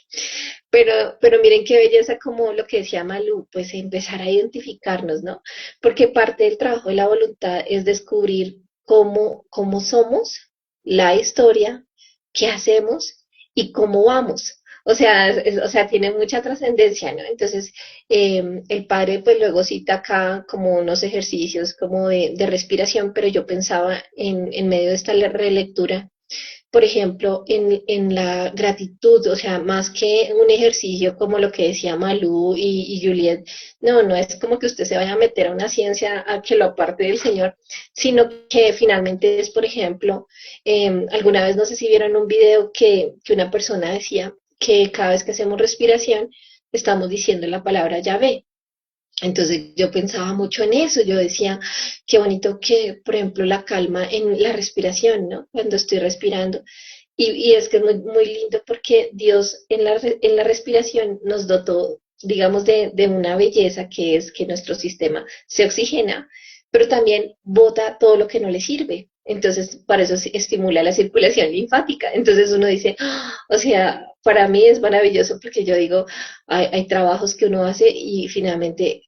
Pero miren qué belleza como lo que decía Malú, pues empezar a identificarnos, ¿no? Porque parte del trabajo de la voluntad es descubrir cómo somos, la historia, qué hacemos y cómo vamos. O sea, tiene mucha trascendencia, ¿no? Entonces, el padre pues luego cita acá como unos ejercicios como de respiración, pero yo pensaba en medio de esta relectura por ejemplo, en la gratitud, o sea, más que un ejercicio como lo que decía Malú y Juliet, no es como que usted se vaya a meter a una ciencia a que lo aparte del Señor, sino que finalmente es, por ejemplo, alguna vez no sé si vieron un video que una persona decía que cada vez que hacemos respiración estamos diciendo la palabra Yahvé. Entonces yo pensaba mucho en eso, yo decía, qué bonito que, por ejemplo, la calma en la respiración, ¿no? Cuando estoy respirando. Y es que es muy lindo porque Dios en la respiración nos dotó, digamos, de una belleza que es que nuestro sistema se oxigena, pero también bota todo lo que no le sirve. Entonces, para eso se estimula la circulación linfática. Entonces uno dice, "Ah", o sea, para mí es maravilloso porque yo digo, hay trabajos que uno hace y finalmente,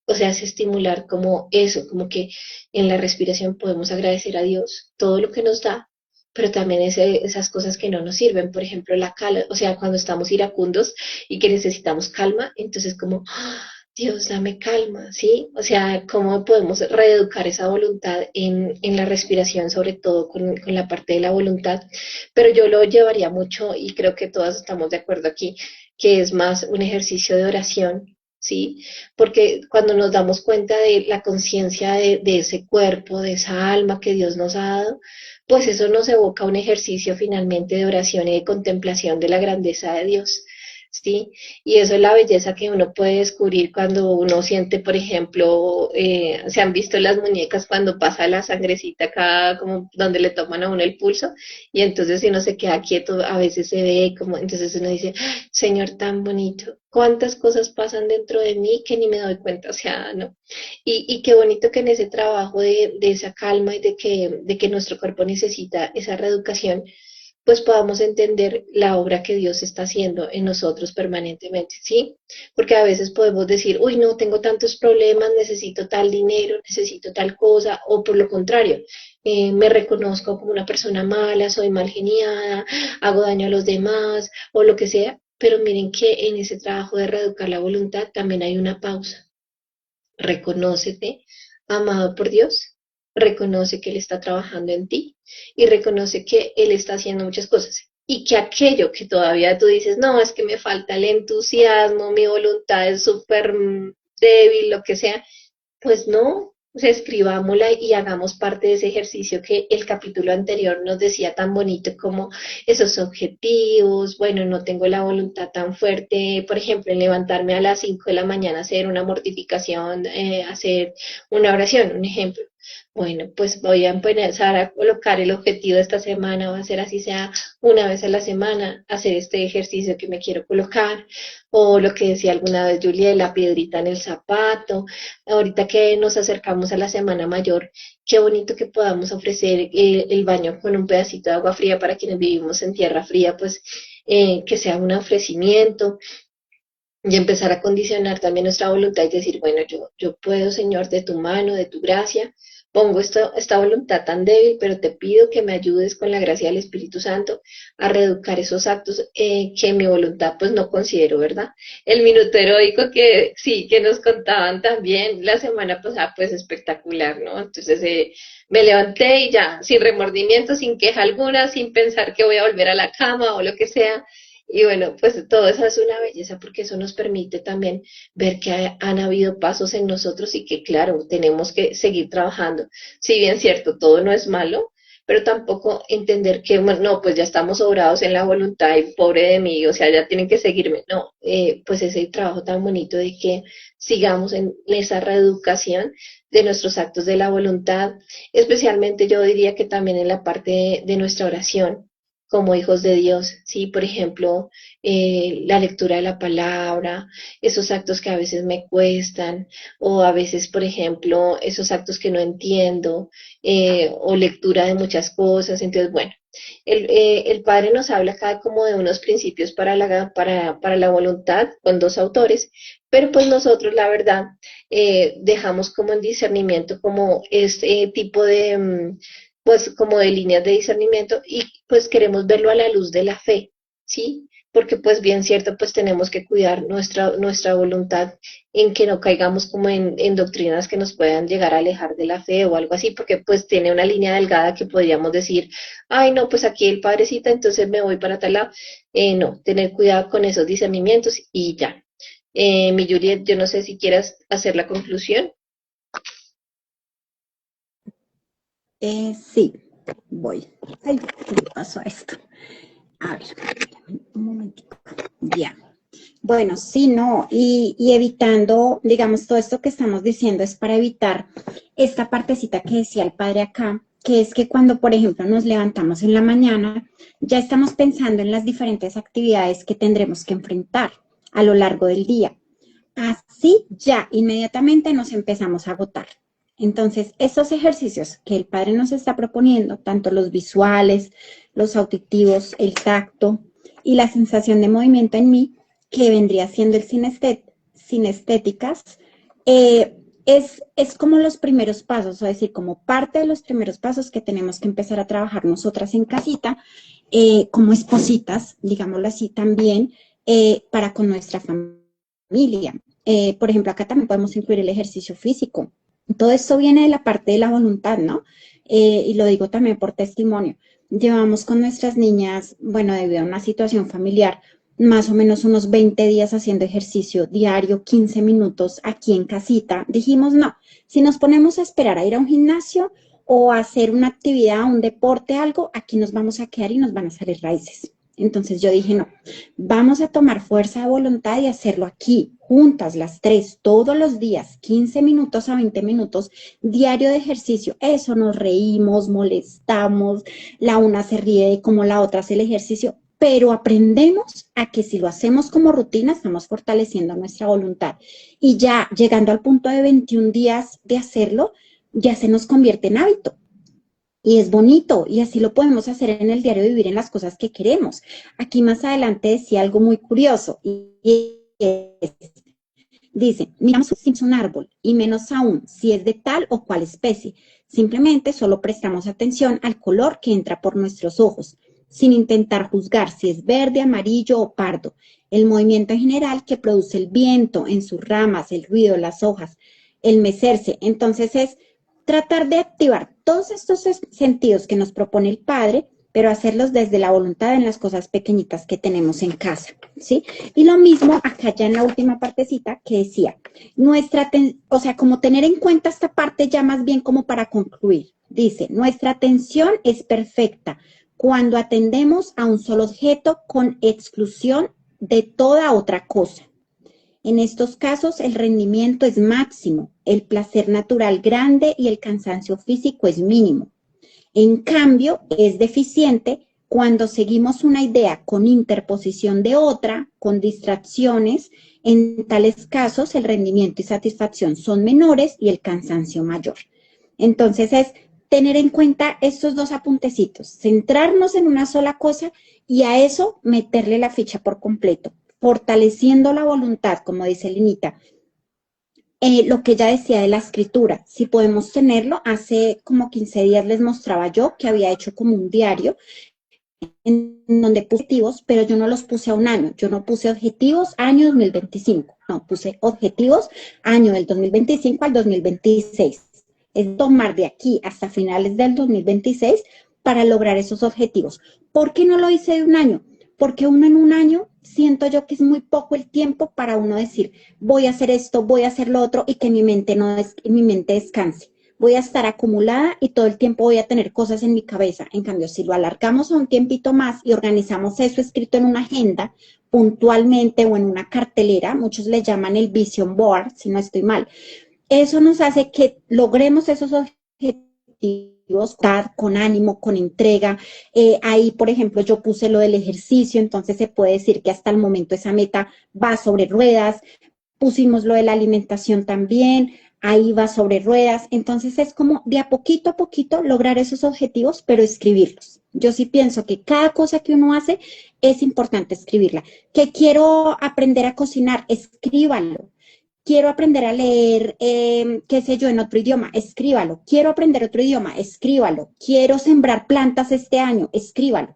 o sea, es estimular como eso, como que en la respiración podemos agradecer a Dios todo lo que nos da, pero también esas cosas que no nos sirven, por ejemplo, la calma, o sea, cuando estamos iracundos y que necesitamos calma, entonces como, ¡ah! Dios, dame calma, ¿sí? O sea, cómo podemos reeducar esa voluntad en la respiración, sobre todo con la parte de la voluntad, pero yo lo llevaría mucho y creo que todas estamos de acuerdo aquí que es más un ejercicio de oración, ¿sí? Porque cuando nos damos cuenta de la conciencia de ese cuerpo, de esa alma que Dios nos ha dado, pues eso nos evoca un ejercicio finalmente de oración y de contemplación de la grandeza de Dios. ¿Sí? Y eso es la belleza que uno puede descubrir cuando uno siente, por ejemplo, se han visto las muñecas cuando pasa la sangrecita acá, como donde le toman a uno el pulso, y entonces si uno se queda quieto, a veces se ve como, entonces uno dice, Señor, tan bonito, cuántas cosas pasan dentro de mí que ni me doy cuenta, o sea, no. Y qué bonito que en ese trabajo de esa calma y de que nuestro cuerpo necesita esa reeducación, pues podamos entender la obra que Dios está haciendo en nosotros permanentemente, ¿sí? Porque a veces podemos decir, uy, no, tengo tantos problemas, necesito tal dinero, necesito tal cosa, o por lo contrario, me reconozco como una persona mala, soy mal geniada, hago daño a los demás, o lo que sea, pero miren que en ese trabajo de reeducar la voluntad también hay una pausa. Reconócete amado por Dios, reconoce que Él está trabajando en ti y reconoce que Él está haciendo muchas cosas. Y que aquello que todavía tú dices, no, es que me falta el entusiasmo, mi voluntad es súper débil, lo que sea, pues no, Pues escribámosla y hagamos parte de ese ejercicio que el capítulo anterior nos decía tan bonito como esos objetivos, bueno, no tengo la voluntad tan fuerte, por ejemplo, en levantarme a las 5 de la mañana, hacer una mortificación, hacer una oración, un ejemplo. Bueno, pues voy a empezar a colocar el objetivo de esta semana, va a ser así sea una vez a la semana, hacer este ejercicio que me quiero colocar, o lo que decía alguna vez Julia, de la piedrita en el zapato. Ahorita que nos acercamos a la Semana Mayor, qué bonito que podamos ofrecer el baño con un pedacito de agua fría para quienes vivimos en tierra fría, pues que sea un ofrecimiento y empezar a condicionar también nuestra voluntad y decir, bueno, yo puedo, Señor, de tu mano, de tu gracia, pongo esta voluntad tan débil, pero te pido que me ayudes con la gracia del Espíritu Santo a reeducar esos actos que mi voluntad pues no considero, ¿verdad? El minuto heroico que sí, que nos contaban también la semana pasada, pues espectacular, ¿no? Entonces me levanté y ya, sin remordimiento, sin queja alguna, sin pensar que voy a volver a la cama o lo que sea, y bueno, pues todo eso es una belleza porque eso nos permite también ver que han habido pasos en nosotros y que claro, tenemos que seguir trabajando. Si bien cierto, todo no es malo, pero tampoco entender que, bueno, no, pues ya estamos sobrados en la voluntad y pobre de mí, o sea, ya tienen que seguirme. No, pues ese trabajo tan bonito de que sigamos en esa reeducación de nuestros actos de la voluntad, especialmente yo diría que también en la parte de nuestra oración como hijos de Dios, ¿sí? Por ejemplo, la lectura de la palabra, esos actos que a veces me cuestan, o a veces, por ejemplo, esos actos que no entiendo, o lectura de muchas cosas. Entonces, bueno, el Padre nos habla acá como de unos principios para la voluntad con dos autores, pero pues nosotros, la verdad, dejamos como en discernimiento como este tipo de pues como de líneas de discernimiento y pues queremos verlo a la luz de la fe, ¿sí? Porque pues bien cierto, pues tenemos que cuidar nuestra voluntad en que no caigamos como en doctrinas que nos puedan llegar a alejar de la fe o algo así, porque pues tiene una línea delgada que podríamos decir, ay no, pues aquí el padrecita, entonces me voy para tal lado. No, tener cuidado con esos discernimientos y ya. Mi Juliet, yo no sé si quieras hacer la conclusión. Sí, voy. Ay, ¿qué le pasó a esto? A ver, un momentico. Ya. Bueno, sí, no, y evitando, digamos, todo esto que estamos diciendo es para evitar esta partecita que decía el padre acá, que es que cuando, por ejemplo, nos levantamos en la mañana, ya estamos pensando en las diferentes actividades que tendremos que enfrentar a lo largo del día. Así ya inmediatamente nos empezamos a agotar. Entonces, esos ejercicios que el padre nos está proponiendo, tanto los visuales, los auditivos, el tacto y la sensación de movimiento en mí, que vendría siendo el sinestéticas, es como los primeros pasos, es decir, como parte de los primeros pasos que tenemos que empezar a trabajar nosotras en casita, como espositas, digámoslo así también, para con nuestra familia. Por ejemplo, acá también podemos incluir el ejercicio físico. Todo esto viene de la parte de la voluntad, ¿no? Y lo digo también por testimonio. Llevamos con nuestras niñas, bueno, debido a una situación familiar, más o menos unos 20 días haciendo ejercicio diario, 15 minutos aquí en casita. Dijimos, no, si nos ponemos a esperar a ir a un gimnasio o a hacer una actividad, un deporte, algo, aquí nos vamos a quedar y nos van a salir raíces. Entonces yo dije, no, vamos a tomar fuerza de voluntad y hacerlo aquí, juntas las tres, todos los días, 15 minutos a 20 minutos diario de ejercicio. Eso nos reímos, molestamos, la una se ríe de cómo la otra hace el ejercicio, pero aprendemos a que si lo hacemos como rutina, estamos fortaleciendo nuestra voluntad. Y ya llegando al punto de 21 días de hacerlo, ya se nos convierte en hábito. Y es bonito, y así lo podemos hacer en el diario vivir en las cosas que queremos. Aquí más adelante decía algo muy curioso, y es, dice, miramos si es un árbol, y menos aún si es de tal o cual especie. Simplemente solo prestamos atención al color que entra por nuestros ojos, sin intentar juzgar si es verde, amarillo o pardo. El movimiento en general que produce el viento en sus ramas, el ruido, las hojas, el mecerse. Entonces es tratar de activar todos estos sentidos que nos propone el Padre pero hacerlos desde la voluntad en las cosas pequeñitas que tenemos en casa, ¿sí? Y lo mismo acá ya en la última partecita que decía, o sea, como tener en cuenta esta parte ya más bien como para concluir. Dice, nuestra atención es perfecta cuando atendemos a un solo objeto con exclusión de toda otra cosa. En estos casos, el rendimiento es máximo, el placer natural grande y el cansancio físico es mínimo. En cambio, es deficiente cuando seguimos una idea con interposición de otra, con distracciones. En tales casos, el rendimiento y satisfacción son menores y el cansancio mayor. Entonces, es tener en cuenta estos dos apuntecitos, centrarnos en una sola cosa y a eso meterle la ficha por completo, fortaleciendo la voluntad, como dice Linita. Lo que ella decía de la escritura, si podemos tenerlo, hace como 15 días les mostraba yo que había hecho como un diario en donde puse objetivos, pero yo no los puse a un año, yo no puse objetivos año 2025, no, puse objetivos año del 2025 al 2026. Es tomar de aquí hasta finales del 2026 para lograr esos objetivos. ¿Por qué no lo hice de un año? Porque uno en un año siento yo que es muy poco el tiempo para uno decir, voy a hacer esto, voy a hacer lo otro y que mi mente no mi mente descanse. Voy a estar acumulada y todo el tiempo voy a tener cosas en mi cabeza. En cambio, si lo alargamos a un tiempito más y organizamos eso escrito en una agenda puntualmente o en una cartelera, muchos le llaman el vision board, si no estoy mal, eso nos hace que logremos esos objetivos con ánimo, con entrega. Ahí, por ejemplo, yo puse lo del ejercicio, entonces se puede decir que hasta el momento esa meta va sobre ruedas. Pusimos lo de la alimentación también, ahí va sobre ruedas. Entonces es como de a poquito lograr esos objetivos, pero escribirlos. Yo sí pienso que cada cosa que uno hace es importante escribirla. Que quiero aprender a cocinar, escríbanlo. Quiero aprender a leer, qué sé yo, en otro idioma, escríbalo. Quiero aprender otro idioma, escríbalo. Quiero sembrar plantas este año, escríbalo.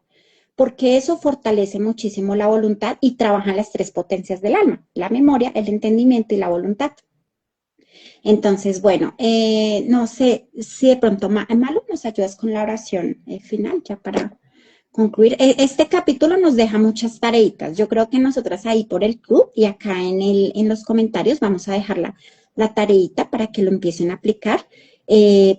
Porque eso fortalece muchísimo la voluntad y trabajan las tres potencias del alma, la memoria, el entendimiento y la voluntad. Entonces, bueno, no sé si de pronto, Malu, nos ayudas con la oración final, ya para concluir. Este capítulo nos deja muchas tareitas. Yo creo que nosotras ahí por el club y acá en los comentarios vamos a dejar la tareita para que lo empiecen a aplicar,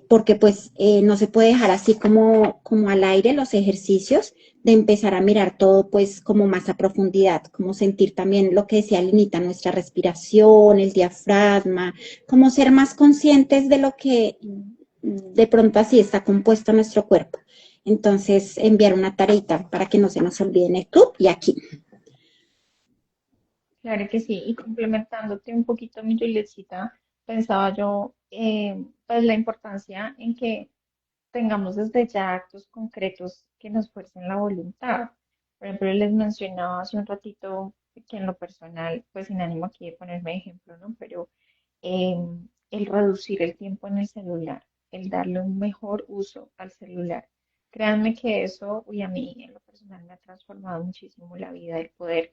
porque pues no se puede dejar así como al aire los ejercicios, de empezar a mirar todo pues como más a profundidad, como sentir también lo que decía Linita, nuestra respiración, el diafragma, como ser más conscientes de lo que de pronto así está compuesto nuestro cuerpo. Entonces, enviar una tareita para que no se nos olvide en el club y aquí. Claro que sí, y complementándote un poquito, mi Julietcita, pensaba yo, pues la importancia en que tengamos desde ya actos concretos que nos fuercen la voluntad. Por ejemplo, les mencionaba hace un ratito que en lo personal, pues sin ánimo aquí de ponerme de ejemplo, ¿no? Pero el reducir el tiempo en el celular, el darle un mejor uso al celular. Créanme que eso, uy, a mí en lo personal me ha transformado muchísimo la vida, el poder,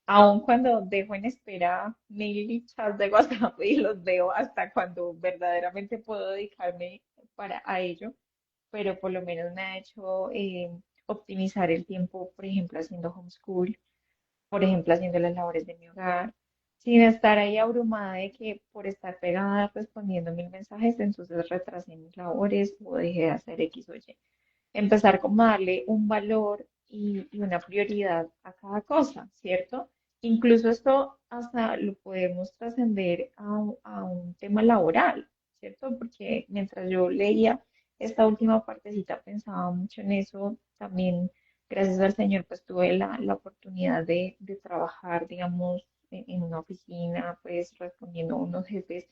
aun cuando dejo en espera mil chats de WhatsApp y los veo hasta cuando verdaderamente puedo dedicarme a ello, pero por lo menos me ha hecho optimizar el tiempo, por ejemplo, haciendo homeschool, por ejemplo, haciendo las labores de mi hogar, sin estar ahí abrumada de que por estar pegada respondiendo mil mensajes, entonces retrasé mis labores o dejé de hacer X o Y. Empezar como a darle un valor y una prioridad a cada cosa, ¿cierto? Incluso esto hasta lo podemos trascender a un tema laboral, ¿cierto? Porque mientras yo leía esta última partecita pensaba mucho en eso también. Gracias al Señor, pues tuve la oportunidad de trabajar, digamos, en una oficina, pues respondiendo a unos jefes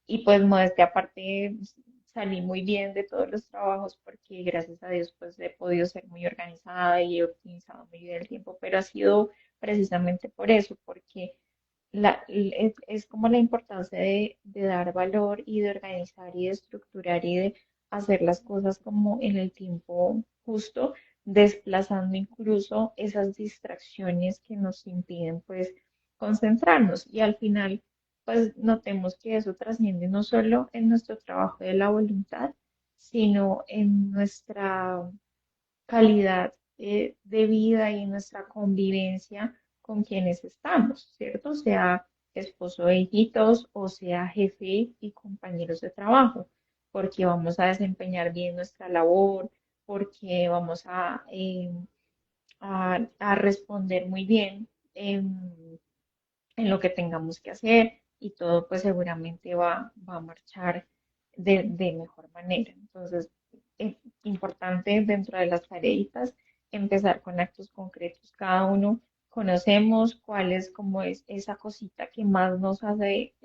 y pues modestia aparte, salí muy bien de todos los trabajos porque gracias a Dios pues he podido ser muy organizada y he optimizado muy bien el tiempo, pero ha sido precisamente por eso, porque es como la importancia de dar valor y de organizar y de estructurar y de hacer las cosas como en el tiempo justo, desplazando incluso esas distracciones que nos impiden pues concentrarnos y al final pues notemos que eso trasciende no solo en nuestro trabajo de la voluntad, sino en nuestra calidad de vida y nuestra convivencia con quienes estamos, ¿cierto? Sea esposo e hijitos o sea jefe y compañeros de trabajo, porque vamos a desempeñar bien nuestra labor, porque vamos a responder muy bien en lo que tengamos que hacer y todo pues seguramente va a marchar de mejor manera. Entonces, es importante dentro de las tareitas empezar con actos concretos. Cada uno conocemos cuál es como es esa cosita que más nos hace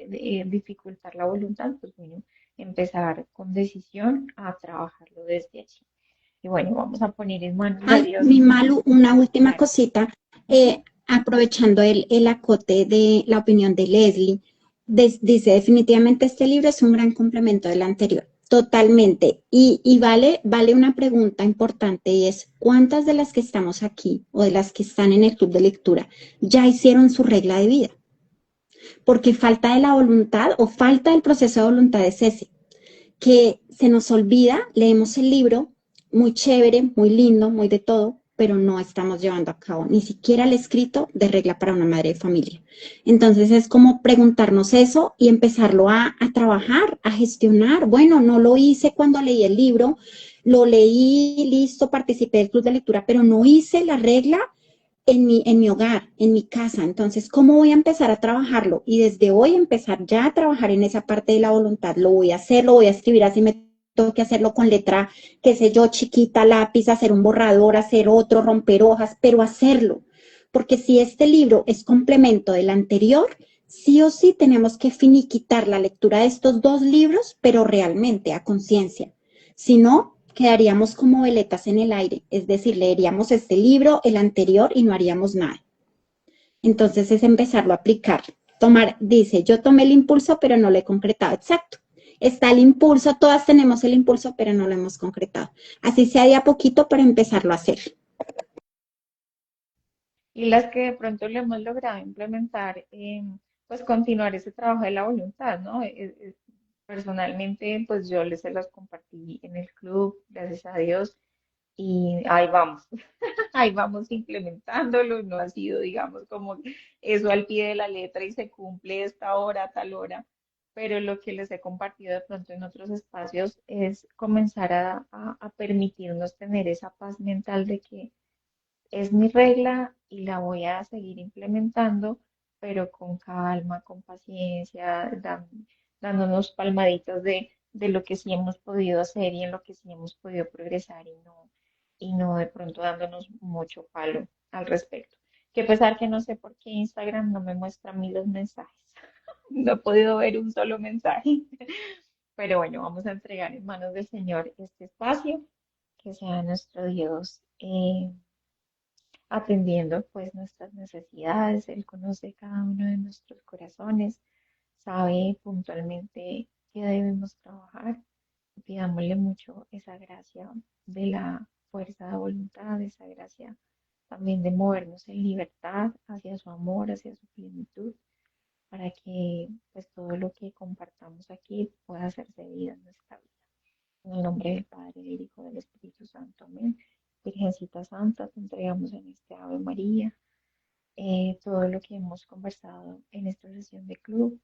dificultar la voluntad, pues bueno, empezar con decisión a trabajarlo desde allí. Y bueno, vamos a poner en manos de Ay, Dios. mi Malu, una última Claro. cosita, aprovechando el acote de la opinión de Leslie, dice definitivamente este libro es un gran complemento del anterior, totalmente. Y vale una pregunta importante y es, ¿cuántas de las que estamos aquí o de las que están en el club de lectura ya hicieron su regla de vida? Porque falta de la voluntad o falta del proceso de voluntad es ese, que se nos olvida, leemos el libro, muy chévere, muy lindo, muy de todo, pero no estamos llevando a cabo ni siquiera el escrito de regla para una madre de familia. Entonces es como preguntarnos eso y empezarlo a trabajar, a gestionar. Bueno, no lo hice cuando leí el libro, lo leí, listo, participé del club de lectura, pero no hice la regla en mi hogar, en mi casa. Entonces, ¿cómo voy a empezar a trabajarlo? Y desde hoy empezar ya a trabajar en esa parte de la voluntad. Lo voy a hacer, lo voy a escribir así me tengo que hacerlo con letra, qué sé yo, chiquita, lápiz, hacer un borrador, hacer otro, romper hojas, pero hacerlo. Porque si este libro es complemento del anterior, sí o sí tenemos que finiquitar la lectura de estos dos libros, pero realmente a conciencia. Si no, quedaríamos como veletas en el aire, es decir, leeríamos este libro, el anterior y no haríamos nada. Entonces es empezarlo a aplicar. Tomar, dice, yo tomé el impulso, pero no lo he concretado. Exacto. Está el impulso, todas tenemos el impulso, pero no lo hemos concretado. Así sea de a poquito, pero empezarlo a hacer. Y las que de pronto le hemos logrado implementar, pues continuar ese trabajo de la voluntad, ¿no? Personalmente, pues yo les se las compartí en el club, gracias a Dios, y ahí vamos, ahí vamos implementándolo, no ha sido, digamos, como eso al pie de la letra y se cumple esta hora, tal hora, pero lo que les he compartido de pronto en otros espacios es comenzar a permitirnos tener esa paz mental de que es mi regla y la voy a seguir implementando, pero con calma, con paciencia, dándonos palmaditas de lo que sí hemos podido hacer y en lo que sí hemos podido progresar y no de pronto dándonos mucho palo al respecto. Que a pesar que no sé por qué Instagram no me muestra a mí los mensajes. No he podido ver un solo mensaje. Pero bueno, vamos a entregar en manos del Señor este espacio, que sea nuestro Dios. Atendiendo pues nuestras necesidades. Él conoce cada uno de nuestros corazones, sabe puntualmente qué debemos trabajar. Pidámosle mucho esa gracia de la fuerza de voluntad, esa gracia también de movernos en libertad hacia su amor, hacia su plenitud, para que pues todo lo que compartamos aquí pueda hacerse vida en nuestra vida. En el nombre del Padre, del Hijo, del Espíritu Santo. Amén. Virgencita Santa, te entregamos en este Ave María todo lo que hemos conversado en esta sesión de club,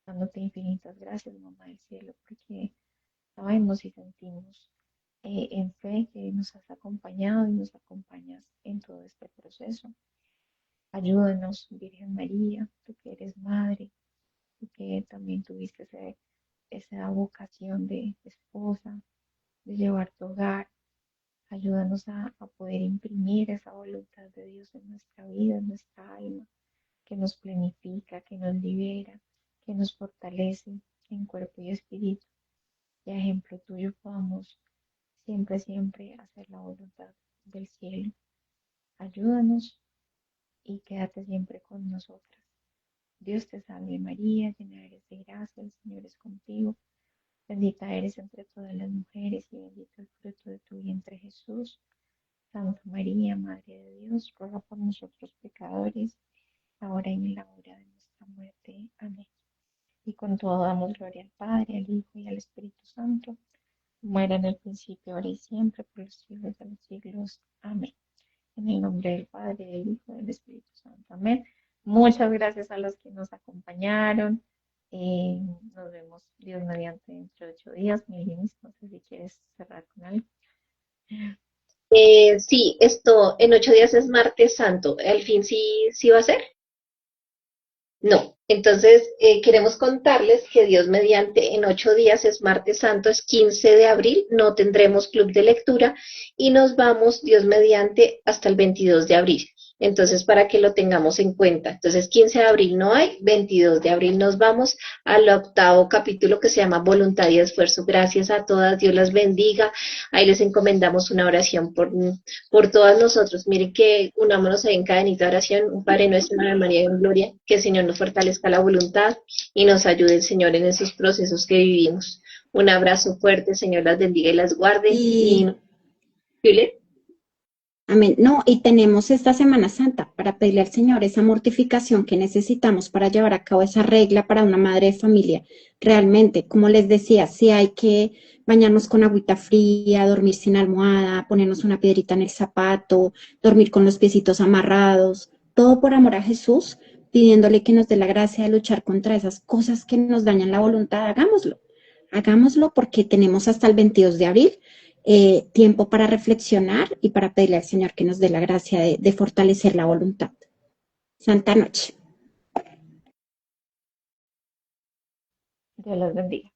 dándote infinitas gracias, Mamá del Cielo, porque sabemos y sentimos en fe que nos has acompañado y nos acompañas en todo este proceso. Ayúdanos, Virgen María, tú que eres madre, tú que también tuviste esa vocación de esposa, de llevar tu hogar. Ayúdanos a poder imprimir esa voluntad de Dios en nuestra vida, en nuestra alma, que nos plenifica, que nos libera, que nos fortalece en cuerpo y espíritu. Y a ejemplo tuyo podamos siempre, siempre hacer la voluntad del cielo. Ayúdanos y quédate siempre con nosotras. Dios te salve María, llena eres de gracia, el Señor es contigo. Bendita eres entre todas las mujeres y bendito el fruto de tu vientre Jesús. Santa María, Madre de Dios, ruega por nosotros pecadores, ahora y en la hora de nuestra muerte. Amén. Y con todo damos gloria al Padre, al Hijo y al Espíritu Santo, como era en el principio, ahora y siempre, por los siglos de los siglos. Amén. En el nombre del Padre, del Hijo, y del Espíritu Santo. Amén. Muchas gracias a los que nos acompañaron. Nos vemos, Dios mediante, dentro de 8 días. Milinis, no sé si quieres cerrar con algo. Sí, esto en 8 días es martes santo. ¿Al fin sí va a ser? No. Entonces, queremos contarles que Dios mediante en 8 días es martes santo, es 15 de abril, no tendremos club de lectura y nos vamos Dios mediante hasta el 22 de abril. Entonces, para que lo tengamos en cuenta. Entonces, 15 de abril no hay, 22 de abril nos vamos al octavo capítulo que se llama Voluntad y Esfuerzo. Gracias a todas, Dios las bendiga. Ahí les encomendamos una oración por todas nosotros. Miren que unámonos en cadenita de oración, un Padre nuestro, Madre María en gloria, que el Señor nos fortalezca la voluntad y nos ayude el Señor en esos procesos que vivimos. Un abrazo fuerte, Señor las bendiga y las guarde. Y Y Juliet. amén. No, y tenemos esta Semana Santa para pedirle al Señor esa mortificación que necesitamos para llevar a cabo esa regla para una madre de familia. Realmente, como les decía, si hay que bañarnos con agüita fría, dormir sin almohada, ponernos una piedrita en el zapato, dormir con los piecitos amarrados, todo por amor a Jesús, pidiéndole que nos dé la gracia de luchar contra esas cosas que nos dañan la voluntad. Hagámoslo. Hagámoslo porque tenemos hasta el 22 de abril tiempo para reflexionar y para pedirle al Señor que nos dé la gracia de fortalecer la voluntad. Santa noche. Dios los bendiga.